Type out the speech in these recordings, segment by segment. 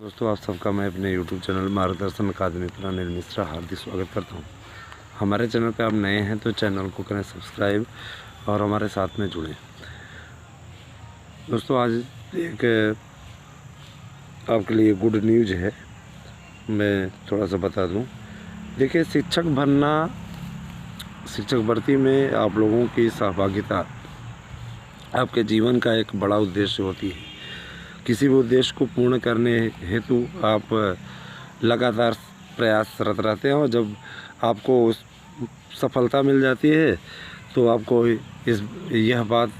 दोस्तों, आप सबका मैं अपने YouTube चैनल मार्गदर्शन अकादमी पर अनिल मिश्रा हार्दिक स्वागत करता हूं। हमारे चैनल पे आप नए हैं तो चैनल को करें सब्सक्राइब और हमारे साथ में जुड़ें। दोस्तों, आज एक आपके लिए गुड न्यूज़ है, मैं थोड़ा सा बता दूं। देखिए, शिक्षक भर्ती में आप लोगों की सहभागिता आपके जीवन का एक बड़ा उद्देश्य होती है। किसी भी उद्देश्य को पूर्ण करने हेतु आप लगातार प्रयासरत रहते हैं और जब आपको उस सफलता मिल जाती है तो आपको यह बात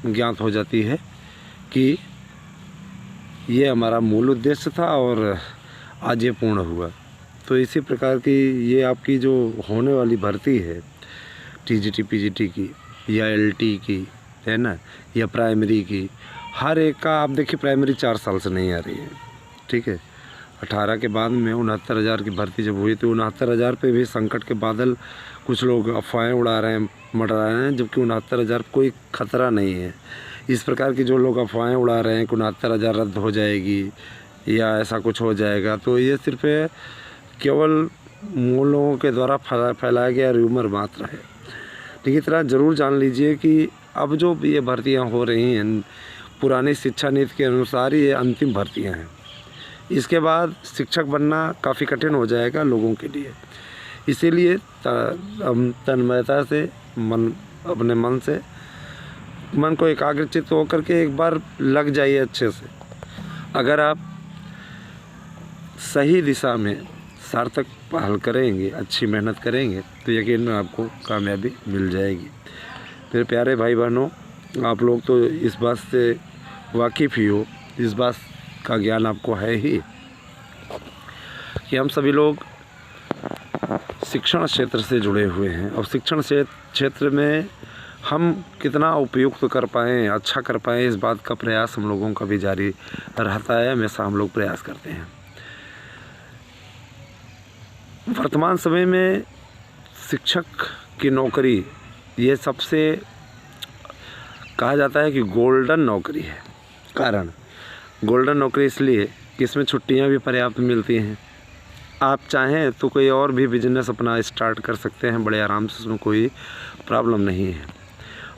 ज्ञात हो जाती है कि ये हमारा मूल उद्देश्य था और आज ये पूर्ण हुआ। तो इसी प्रकार की ये आपकी जो होने वाली भर्ती है टीजीटी पीजीटी की या एलटी की, है ना, या प्राइमरी की, हर एक का आप देखिए प्राइमरी 4 साल से नहीं आ रही है, ठीक है। 18 के बाद में 69,000 की भर्ती जब हुई तो 69,000 पे भी संकट के बादल, कुछ लोग अफवाहें उड़ा रहे हैं, मंडरा रहे हैं, जबकि 69,000 कोई खतरा नहीं है। इस प्रकार की जो लोग अफवाहें उड़ा रहे हैं कि 69,000 रद्द हो जाएगी या ऐसा कुछ हो जाएगा, तो ये सिर्फ केवल मूल लोगों के द्वारा फैलाया गया र्यूमर मात्र है। लेकिन इतना ज़रूर जान लीजिए कि अब जो ये भर्तियाँ हो रही हैं पुरानी शिक्षा नीति के अनुसार ये अंतिम भर्तियां हैं। इसके बाद शिक्षक बनना काफ़ी कठिन हो जाएगा लोगों के लिए। इसीलिए तन्मयता से अपने मन को एकाग्रचित होकर के एक बार लग जाइए अच्छे से। अगर आप सही दिशा में सार्थक पहल करेंगे, अच्छी मेहनत करेंगे तो यकीन आपको कामयाबी मिल जाएगी। मेरे प्यारे भाई बहनों, आप लोग तो इस बात से वाकिफ़ ही हो, इस बात का ज्ञान आपको है ही कि हम सभी लोग शिक्षण क्षेत्र से जुड़े हुए हैं और शिक्षण क्षेत्र में हम कितना उपयुक्त कर पाएँ, अच्छा कर पाएँ, इस बात का प्रयास हम लोगों का भी जारी रहता है। हमेशा हम लोग प्रयास करते हैं। वर्तमान समय में शिक्षक की नौकरी ये सबसे कहा जाता है कि गोल्डन नौकरी है। कारण गोल्डन नौकरी इसलिए कि इसमें छुट्टियां भी पर्याप्त मिलती हैं। आप चाहें तो कोई और भी बिजनेस अपना स्टार्ट कर सकते हैं बड़े आराम से, उसमें कोई प्रॉब्लम नहीं है।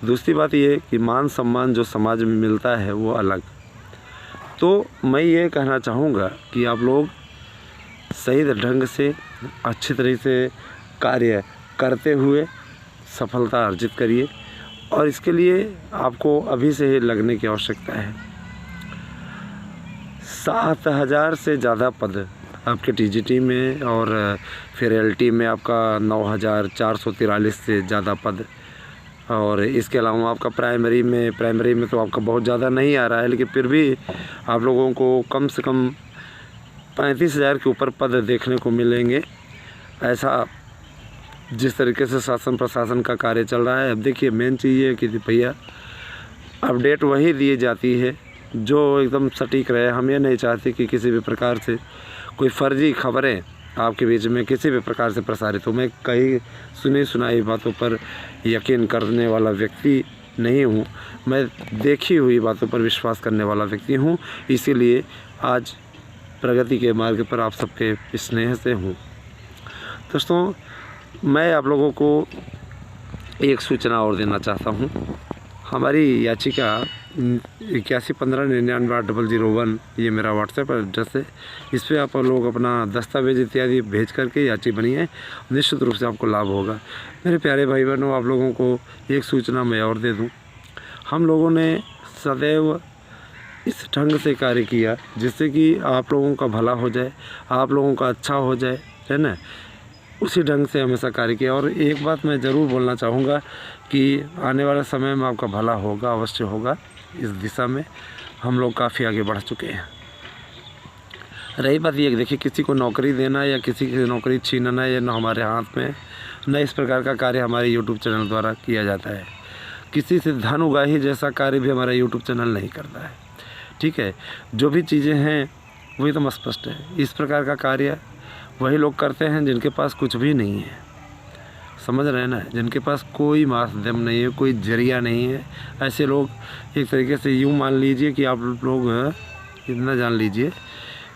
दूसरी बात ये कि मान सम्मान जो समाज में मिलता है वो अलग। तो मैं ये कहना चाहूँगा कि आप लोग सही ढंग से अच्छी तरह से कार्य करते हुए सफलता अर्जित करिए और इसके लिए आपको अभी से ही लगने की आवश्यकता है। 7,000 से ज़्यादा पद आपके टीजीटी में और फिर एलटी में आपका 9,443 से ज़्यादा पद, और इसके अलावा आपका प्राइमरी में तो आपका बहुत ज़्यादा नहीं आ रहा है, लेकिन फिर भी आप लोगों को कम से कम 35,000 के ऊपर पद देखने को मिलेंगे। ऐसा जिस तरीके से शासन प्रशासन का कार्य चल रहा है। अब देखिए, मेन चीज़ ये है कि भैया अपडेट वही दी जाती है जो एकदम सटीक रहे। हम ये नहीं चाहते कि किसी भी प्रकार से कोई फर्जी खबरें आपके बीच में किसी भी प्रकार से प्रसारित हो। मैं कई सुनी सुनाई बातों पर यकीन करने वाला व्यक्ति नहीं हूँ, मैं देखी हुई बातों पर विश्वास करने वाला व्यक्ति हूँ। इसीलिए आज प्रगति के मार्ग पर आप सबके स्नेह से हूँ। दोस्तों, मैं आप लोगों को एक सूचना और देना चाहता हूँ। हमारी याचिका 8115998001 ये मेरा व्हाट्सएप एड्रेस है। इस पर आप लोग अपना दस्तावेज इत्यादि भेज करके याची बनिए, निश्चित रूप से आपको लाभ होगा। मेरे प्यारे भाई बहनों, आप लोगों को एक सूचना मैं और दे दूँ। हम लोगों ने सदैव इस ढंग से कार्य किया जिससे कि आप लोगों का भला हो जाए, आप लोगों का अच्छा हो जाए, है ना। उसी ढंग से हमेशा कार्य किया। और एक बात मैं ज़रूर बोलना चाहूँगा कि आने वाले समय में आपका भला होगा, अवश्य होगा। इस दिशा में हम लोग काफ़ी आगे बढ़ चुके हैं। रही बात ये, देखिए, किसी को नौकरी देना या किसी की नौकरी छीनना ये ना हमारे हाथ में, न इस प्रकार का कार्य हमारे यूट्यूब चैनल द्वारा किया जाता है। किसी से धन उगाही जैसा कार्य भी हमारा यूट्यूब चैनल नहीं करता है, ठीक है। जो भी चीज़ें हैं वही तो स्पष्ट है। इस प्रकार का कार्य वही लोग करते हैं जिनके पास कुछ भी नहीं है, समझ रहे हैं ना, जिनके पास कोई माध्यम नहीं है, कोई जरिया नहीं है। ऐसे लोग एक तरीके से यूँ मान लीजिए कि आप लोग इतना जान लीजिए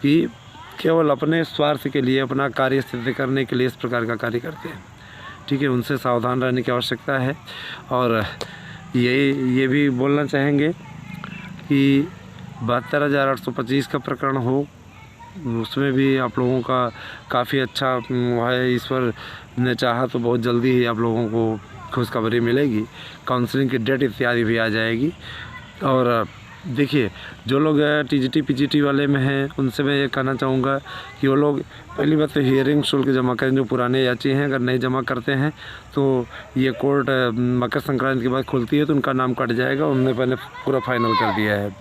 कि केवल अपने स्वार्थ के लिए, अपना कार्य सिद्ध करने के लिए इस प्रकार का कार्य करते हैं। ठीक है, उनसे सावधान रहने की आवश्यकता है। और ये भी बोलना चाहेंगे कि 72,825 का प्रकरण हो, उसमें भी आप लोगों का काफ़ी अच्छा है। ईश्वर ने चाहा तो बहुत जल्दी ही आप लोगों को खुशखबरी मिलेगी, काउंसलिंग की डेट इत्यादि भी आ जाएगी। और देखिए, जो लोग टीजीटी पीजीटी वाले में हैं, उनसे मैं ये कहना चाहूँगा कि वो लोग पहली बात तो हियरिंग शुल्क जमा करें। जो पुराने याची हैं, अगर नहीं जमा करते हैं तो ये कोर्ट मकर संक्रांति के बाद खुलती है तो उनका नाम कट जाएगा। उन्होंने पहले पूरा फाइनल कर दिया है।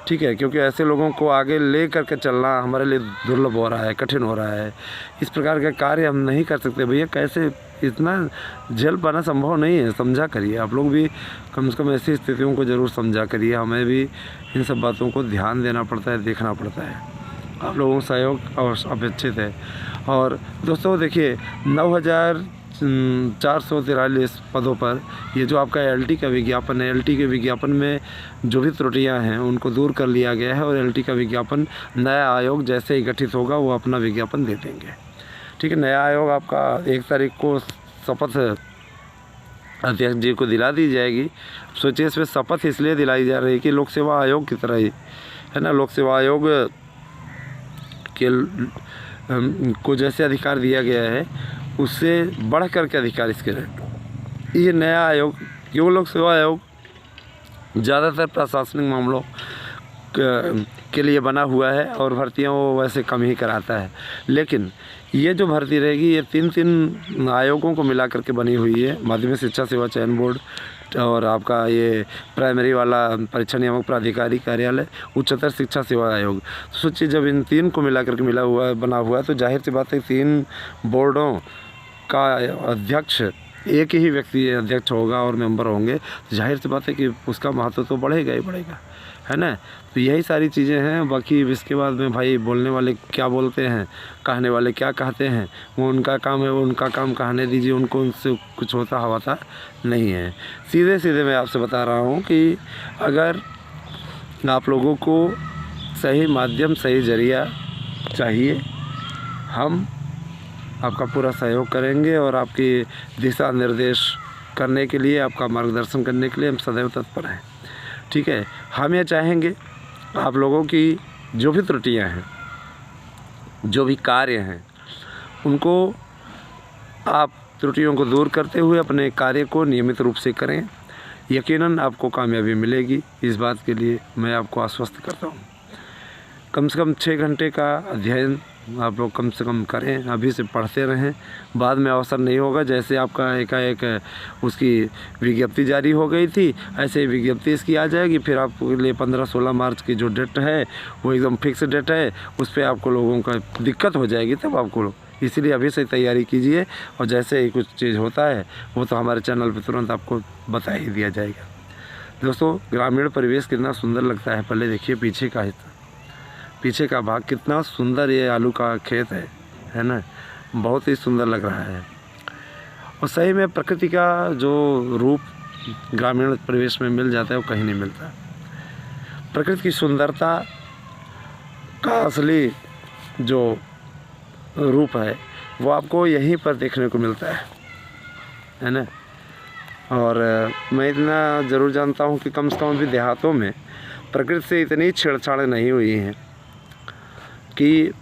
ठीक है, क्योंकि ऐसे लोगों को आगे ले करके चलना हमारे लिए दुर्लभ हो रहा है, कठिन हो रहा है। इस प्रकार का कार्य हम नहीं कर सकते भैया। कैसे इतना झेल पाना संभव नहीं है। समझा करिए, आप लोग भी कम से कम ऐसी स्थितियों को ज़रूर समझा करिए। हमें भी इन सब बातों को ध्यान देना पड़ता है, देखना पड़ता है। आप लोगों का सहयोग अपेक्षित है। और दोस्तों देखिए, 9,443 पदों पर ये जो आपका एलटी का विज्ञापन है, एलटी के विज्ञापन में जो भी त्रुटियां हैं उनको दूर कर लिया गया है। और एलटी का विज्ञापन नया आयोग जैसे ही गठित होगा वो अपना विज्ञापन दे देंगे। ठीक है, नया आयोग आपका 1 तारीख को शपथ अध्यक्ष जी को दिला दी जाएगी। सोचिए, इसमें शपथ इसलिए दिलाई जा रही है कि लोक सेवा आयोग की तरह ही है ना, लोक सेवा आयोग के को जैसे अधिकार दिया गया है उससे बढ़ कर के अधिकार इसके रहे। ये नया आयोग क्यों लोक सेवा आयोग ज़्यादातर प्रशासनिक मामलों के लिए बना हुआ है और भर्तियां वो वैसे कम ही कराता है। लेकिन ये जो भर्ती रहेगी ये 3 आयोगों को मिला करके बनी हुई है। माध्यमिक शिक्षा सेवा चयन बोर्ड और आपका ये प्राइमरी वाला परीक्षा नियामक प्राधिकारी कार्यालय, उच्चतर शिक्षा सेवा आयोग। तो सोचिए, जब इन 3 को मिला करके बना हुआ है तो जाहिर सी बात है 3 बोर्डों का अध्यक्ष एक ही व्यक्ति अध्यक्ष होगा और मेंबर होंगे। तो जाहिर सी बात है कि उसका महत्व तो बढ़ेगा ही बढ़ेगा, है ना। तो यही सारी चीज़ें हैं। बाकी इसके बाद में भाई बोलने वाले क्या बोलते हैं, कहने वाले क्या कहते हैं, वो उनका काम है, वो उनका काम कहने दीजिए उनको। उनसे कुछ होता हवाता नहीं है। सीधे सीधे मैं आपसे बता रहा हूँ कि अगर आप लोगों को सही माध्यम, सही जरिया चाहिए, हम आपका पूरा सहयोग करेंगे और आपकी दिशा निर्देश करने के लिए, आपका मार्गदर्शन करने के लिए हम सदैव तत्पर हैं। ठीक है, हम ये चाहेंगे आप लोगों की जो भी त्रुटियां हैं, जो भी कार्य हैं, उनको आप त्रुटियों को दूर करते हुए अपने कार्य को नियमित रूप से करें। यकीनन आपको कामयाबी मिलेगी, इस बात के लिए मैं आपको आश्वस्त करता हूँ। कम से कम 6 घंटे का अध्ययन आप लोग कम से कम करें, अभी से पढ़ते रहें। बाद में अवसर नहीं होगा। जैसे आपका एकाएक उसकी विज्ञप्ति जारी हो गई थी, ऐसे ही विज्ञप्ति इसकी आ जाएगी। फिर आपके लिए 15-16 मार्च की जो डेट है वो एकदम फिक्स डेट है, उस पर आपको लोगों का दिक्कत हो जाएगी तब आपको। इसीलिए अभी से तैयारी कीजिए और जैसे ही कुछ चीज़ होता है वो तो हमारे चैनल पर तुरंत आपको बता ही दिया जाएगा। दोस्तों, ग्रामीण परिवेश कितना सुंदर लगता है। पहले देखिए पीछे का हिस्सा, पीछे का भाग कितना सुंदर, ये आलू का खेत है ना, बहुत ही सुंदर लग रहा है। और सही में प्रकृति का जो रूप ग्रामीण परिवेश में मिल जाता है वो कहीं नहीं मिलता। प्रकृति की सुंदरता का असली जो रूप है वो आपको यहीं पर देखने को मिलता है ना। और मैं इतना ज़रूर जानता हूँ कि कम से कम भी देहातों में प्रकृति से इतनी छेड़छाड़ नहीं हुई हैं कि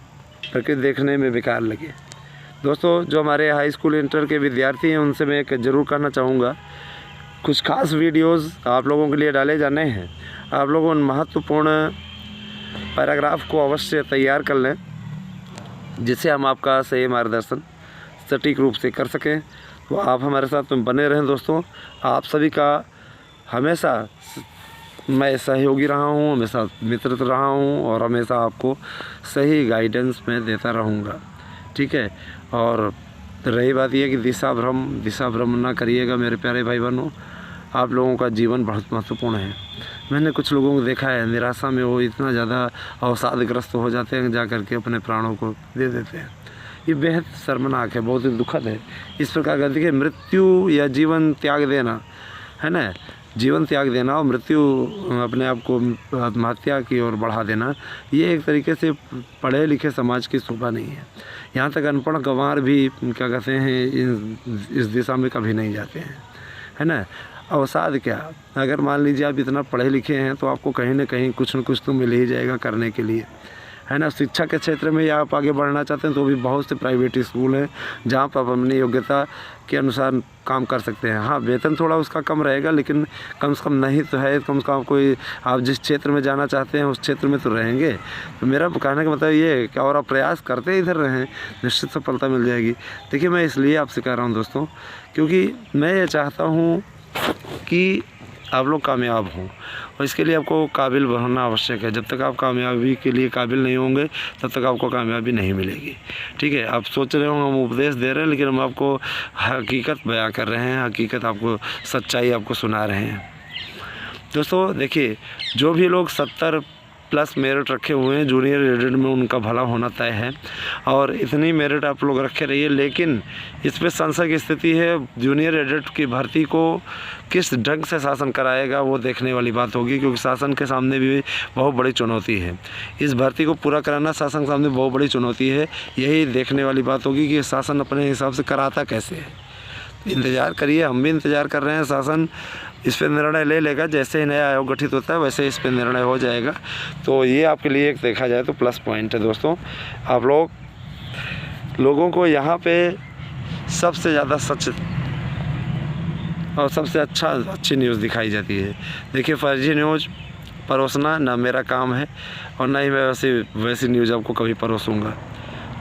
प्रकृति देखने में बेकार लगे। दोस्तों, जो हमारे हाई स्कूल इंटर के विद्यार्थी हैं उनसे मैं एक ज़रूर कहना चाहूँगा, कुछ खास वीडियोस आप लोगों के लिए डाले जाने हैं। आप लोग उन महत्वपूर्ण पैराग्राफ को अवश्य तैयार कर लें जिससे हम आपका सही मार्गदर्शन सटीक रूप से कर सकें। तो आप हमारे साथ में बने रहें। दोस्तों, आप सभी का हमेशा मैं सहयोगी रहा हूँ, हमेशा मित्र रहा हूँ और हमेशा आपको सही गाइडेंस मैं देता रहूँगा। ठीक है, और रही बात यह कि दिशा भ्रम ना करिएगा मेरे प्यारे भाई बहनों। आप लोगों का जीवन बहुत महत्वपूर्ण है। मैंने कुछ लोगों को देखा है, निराशा में वो इतना ज़्यादा अवसादग्रस्त हो जाते हैं, जा कर के अपने प्राणों को दे देते हैं। ये बेहद शर्मनाक है, बहुत ही दुखद है। इस प्रकार का देखिए, मृत्यु या जीवन त्याग देना है ना, जीवन त्याग देना और मृत्यु अपने आप को आत्महत्या की ओर बढ़ा देना, ये एक तरीके से पढ़े लिखे समाज की शोभा नहीं है। यहाँ तक अनपढ़ गंवार भी क्या कहते हैं इस दिशा में कभी नहीं जाते हैं, है ना। अवसाद क्या, अगर मान लीजिए आप इतना पढ़े लिखे हैं तो आपको कहीं ना कहीं कुछ न कुछ तो मिल ही जाएगा करने के लिए, है ना। शिक्षा के क्षेत्र में आप आगे बढ़ना चाहते हैं तो भी बहुत से प्राइवेट स्कूल हैं जहाँ पर आप अपनी योग्यता के अनुसार काम कर सकते हैं। हाँ, वेतन थोड़ा उसका कम रहेगा, लेकिन कम से कम नहीं तो है, कम से कम कोई आप जिस क्षेत्र में जाना चाहते हैं उस क्षेत्र में तो रहेंगे। तो मेरा कहने का मतलब ये है कि और आप प्रयास करते इधर रहें, निश्चित सफलता मिल जाएगी। देखिए, मैं इसलिए आपसे कह रहा हूँ दोस्तों, क्योंकि मैं ये चाहता हूँ कि आप लोग कामयाब हों, और इसके लिए आपको काबिल बनना आवश्यक है। जब तक आप कामयाबी के लिए काबिल नहीं होंगे तब तक आपको कामयाबी नहीं मिलेगी, ठीक है। आप सोच रहे हो हम उपदेश दे रहे हैं, लेकिन हम आपको हकीकत बयां कर रहे हैं, हकीकत आपको सच्चाई आपको सुना रहे हैं। दोस्तों देखिए, जो भी लोग 70+ मेरिट रखे हुए हैं जूनियर एडेड में, उनका भला होना तय है, और इतनी मेरिट आप लोग रखे रहिए। लेकिन इस पर संशय की स्थिति है, जूनियर एडेड की भर्ती को किस ढंग से शासन कराएगा वो देखने वाली बात होगी, क्योंकि शासन के सामने भी बहुत बड़ी चुनौती है। इस भर्ती को पूरा कराना शासन के सामने बहुत बड़ी चुनौती है। यही देखने वाली बात होगी कि शासन अपने हिसाब से कराता कैसे है। इंतज़ार करिए, हम भी इंतज़ार कर रहे हैं। शासन इस पर निर्णय ले लेगा, जैसे ही नया आयोग गठित होता है वैसे इस पर निर्णय हो जाएगा। तो ये आपके लिए एक देखा जाए तो प्लस पॉइंट है दोस्तों। आप लोगों को यहाँ पे सबसे ज़्यादा सच और सबसे अच्छी न्यूज़ दिखाई जाती है। देखिए, फर्जी न्यूज़ परोसना ना मेरा काम है, और ना ही मैं वैसी न्यूज़ आपको कभी परोसूँगा।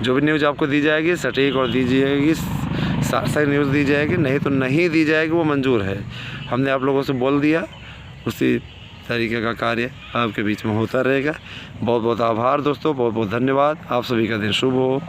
जो भी न्यूज़ आपको दी जाएगी सटीक और दी जाएगी, सही न्यूज़ दी जाएगी, नहीं तो नहीं दी जाएगी, वो मंजूर है। हमने आप लोगों से बोल दिया, उसी तरीके का कार्य आपके बीच में होता रहेगा। बहुत बहुत आभार दोस्तों, बहुत बहुत धन्यवाद। आप सभी का दिन शुभ हो।